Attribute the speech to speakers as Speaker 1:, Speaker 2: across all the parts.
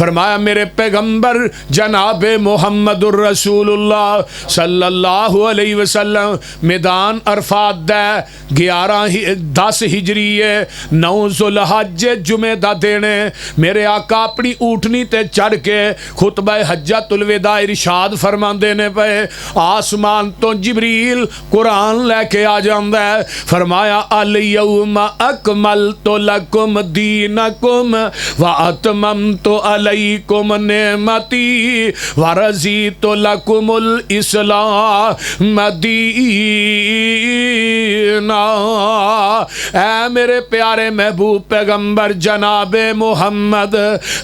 Speaker 1: फरमाया मेरे पैगंबर जनाब मुहम्मदुर रसूलुल्लाह सल्लल्लाहु अलैहि वसल्लम मैदान अरफात दा 10 हिजरी है 9 जुलहज जुमे दा दिन मेरे आका अपनी ऊँटनी ते चढ़ के खुतबा हज्जतुल विदा इरशाद फरमाते ने पे आसमान तो जिबरील कुरान लैके आ जाता है। फरमाया अल यौमा अकमलतु लकुम दीनकुम व अतममतु अलैकुम नेमती व रज़ीतु लकुमुल इस्लाम दीना। ऐ मेरे प्यारे महबूब पैगंबर जनाबे मुहम्मद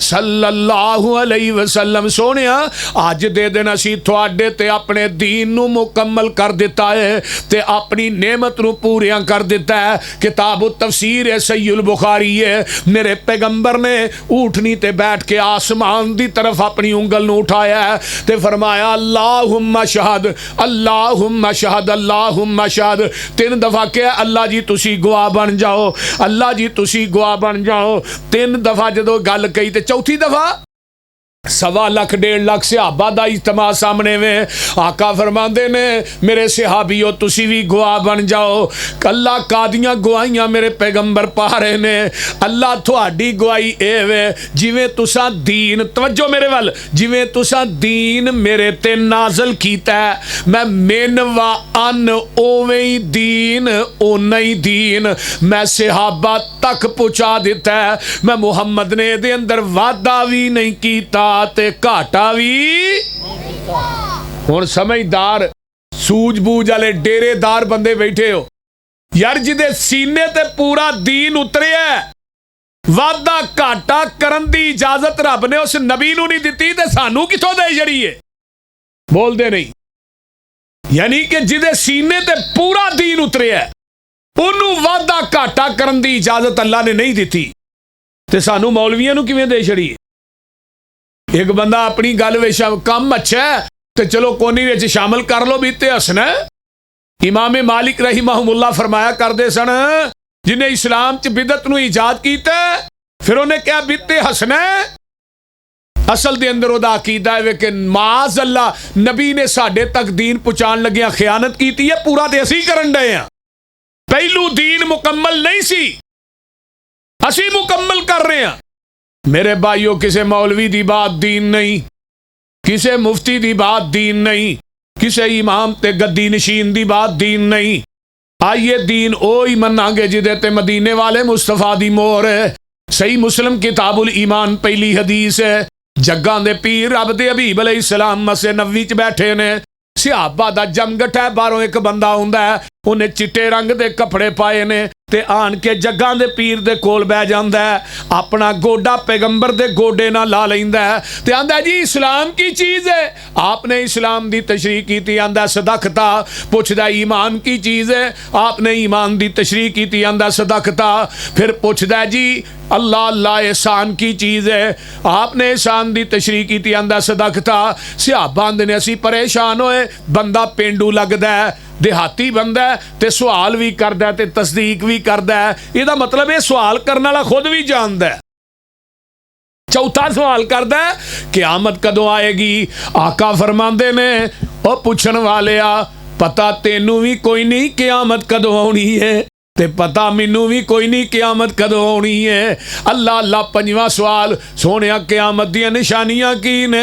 Speaker 1: सल्लल्लाहु अलैहि वसल्लम सोनिया अज दे दिन असी तुहाडे ते अपने दीन नू मुकम्मल कर दिता है ते अपनी नेमत नू पूरियां कर दिता है। किताब तफसीर है सहीहुल बुखारी है मेरे पैगंबर ने ऊँटनी ते बैठ के आसमान दी तरफ अपनी उंगल नू उठाया है ते फरमाया अल्लाहुम्मा शहद अल्लाहुम्मा शहद अल्लाहुम्मा शहद 3 दफा क्या अल्लाह जी तुसी गवाह बन जाओ अल्लाह जी तुसी गवाह बन जाओ। 3 दफा जो गल कही ते चौथी दफा 1.25 लाख 1.5 लाख सहाबा दा इज्तिमा सामने में आका फरमाते ने मेरे सहाबियों तुसी भी गवाह बन जाओ। अल्लाह कादियां गवाहियां मेरे पैगंबर पा रहे ने अल्लाह थोड़ी गवाही ए वे जिवें तुसा दीन तवज्जो मेरे वल जिवें तुसा दीन मेरे ते नाजल कीता मैं मिन व अन ओवें ही दीन ओना ही दीन मैं सहाबा तक पहुँचा दिता है। मैं मुहम्मद ने दे अंदर वादा भी नहीं कीता ते घाटा भी। हुण समझदार सूझबूझ वाले डेरेदार बंदे बैठे हो यार जिदे सीने ते पूरा दीन उतरिया वादा घाटा करन दी इजाजत रब ने उस नबी नू नहीं दिती ते सानू किथों दे छड़ीए बोलदे नहीं। यानी कि जिदे सीने ते पूरा दीन उतरिया उन्नू वादा घाटा करन दी इजाजत अल्लाह ने नहीं दिती ते सानू मौलवियां नू किवें दे छड़ीए। एक बंदा अपनी गल विच कम अच्छा है तो चलो कोनी विच शामिल कर लो भी ते हसना। इमाम मालिक रहीमहुल्लाह फरमाया करते सन जिन्हें इस्लाम च बिदत नू ईजाद कीता फिर उन्हें क्या बिते हसना असल दे अंदर ओदा अकीदा है कि माज अल्लाह नबी ने साडे तक दीन पहुंचाण लगिया खयानत कीती है पूरा ते असीं करन डए आ। पहलू दीन मुकम्मल नहीं सी असीं मुकम्मल कर रहे हैं। मेरे भाइयों किसे मौलवी दी बात दीन नहीं किसे मुफ्ती दी बात दीन नहीं किसे इमाम ते गद्दी नशीन दी बात दीन नहीं। आइए दीन ओ ही मनांगे जिदे ते मदीने वाले मुस्तफा दी मोहर है। सही मुस्लिम किताबुल ईमान पहली हदीस है जग्गां दे पीर रब दे हबीब अलैहिस्सलाम मस्जिद नबवी च बैठे ने सहाबा दा जमगट है बाहरों एक बंदा हुंदा है उन्हें चिट्टे रंग दे कपड़े पाए ने ते आन के जग्गां दे पीर दे कोल बह जांदा है अपना गोडा पैगंबर दे गोडे नाल ला लैंदा है ते आंदा जी इस्लाम की चीज़ है। आपने इस्लाम दी तशरीह कीती आंदा सदकता पुछदा ईमान की चीज़ है आपने ईमान दी तशरीह कीती आंदा सदकता फिर पुछदा जी अल्लाह अल्लाह एहसान की चीज़ है आपने एहसान दी तशरीह कीती आंदा सदकता। सहाबा आंदे ने असीं परेशान होए बंदा पेंडू लगदा है देहाती बंदा ते सवाल भी करदा ते तस्दीक भी करदा इहदा मतलब ये सवाल करने वाला खुद भी जानदा है। चौथा सवाल करदा क़यामत कदों आएगी। आका फरमांदे ने ओ पुछण वालिया पता तेनू भी कोई नहीं क़यामत कदों आउणी है ते पता मैनू भी कोई नहीं क़यामत कदों आउणी है। अल्लाह अल्लाह पंजवां सवाल सोहणिया क़यामत दी निशानियां की ने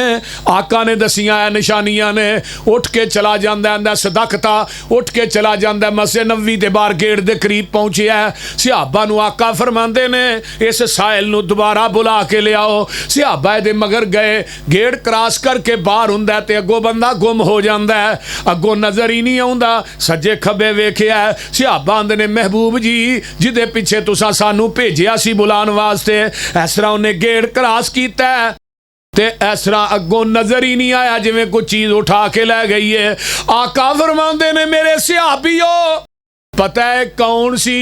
Speaker 1: आका ने दसियां निशानियां ने उठ के चला जांदा आंदा सदकता उठ के चला जांदा मस्जिद नबवी दे बाहर गेट दे करीब पहुंचिया सहाबा नू आका फरमांदे ने इस साहिल नू दोबारा बुला के लियाओ। सहाबा दे मगर गए गेट क्रॉस करके बाहर हुंदा ते अगों बंदा गुम हो जांदा है अगों नज़र ही नहीं आउंदा सज्जे खब्बे वेखिया सहाबा आंदे ने महबूब जी जिदे पिछे तुसा सानू भेजिया सी बुलान वास्ते इस तरह उन्हें गेट क्रॉस कीता ते इस तरह अगों नजर ही नहीं आया जिवें कोई चीज उठा के लै गई है। आका फरमांदे ने मेरे सहाबियो पता है कौन सी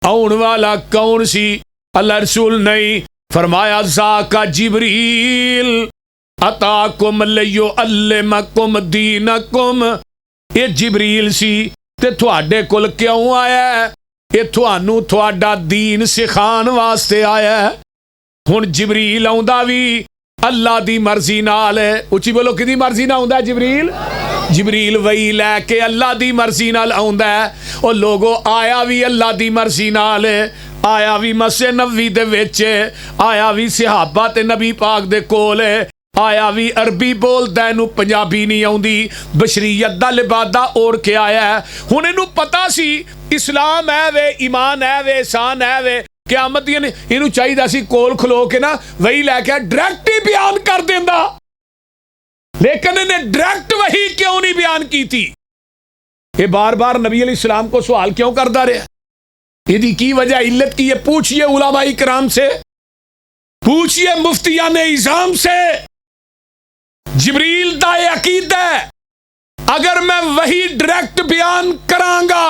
Speaker 1: आउण वाला कौन सी अल्लाह रसूल नहीं फरमाया ज़ाका जिब्रील अताकुम लियुअल्लिमकुम दीनकुम ये जिब्रील सी ते तुहाडे कोल क्यों आया ये तुहानू तुहाडा दीन सिखाण वास्ते आया है। हुण जिबरील आउंदा भी अल्लाह दी मर्जी नाल है। उची बोलो किदी मर्जी नाल आउंदा जिबरील? जिबरील वही लैके अल्लाह दी मर्जी नाल आउंदा है। और लोगो आया भी अल्लाह दी मर्जी नाल, आया भी मस्जिद नबवी दे विच, आया भी सहाबा ते नबी पाक दे कोल, आया भी अरबी बोलदा, इनू पंजाबी नहीं आउंदी, बशरीयत दा लिबादा ओढ़ के आया है। हुण इनू पता सी इस्लाम है वे, ईमान है वे, एहसान है वे, क़यामत दी इनू चाहिदा सी कोल खलो के ना वही लैके डायरेक्ट ही बयान कर देंदा, लेकिन इन्हें डायरेक्ट वही क्यों नहीं बयान की थी? ये बार बार नबी अलैहिस्सलाम को सवाल क्यों करता रहा? यदि की वजह, इल्लत की है? पूछिए उलमाए किराम से, पूछिए मुफ्तियान इज़ाम से। जिबरील दा अकीदा है अगर मैं वही डायरेक्ट बयान करांगा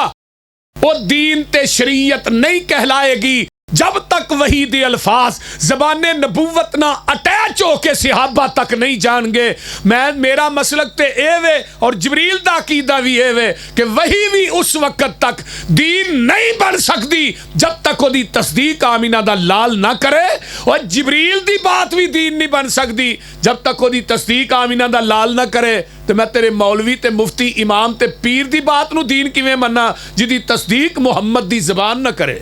Speaker 1: वो दीन ते शरीयत नहीं कहलाएगी जब तक वही दे अल्फाज ज़बाने नबूवत ना अटैच होके सहाबा तक नहीं जाएंगे। मेरा मसलक ते ए वे और जिबरील दा अकीदा भी ए वे कि वही भी उस वक्त तक दीन नहीं बन सकती जब तक ओदी तस्दीक आमीना दा लाल ना करे, और जिबरील दी बात भी दीन नहीं बन सकती जब तक ओदी तस्दीक आमीना दा लाल ना करे। तो मैं तेरे मौलवी ते मुफ्ती इमाम ते पीर दी बात नू दीन किवें मन्ना जिदी तस्दीक मुहम्मद दी ज़बान ना करे?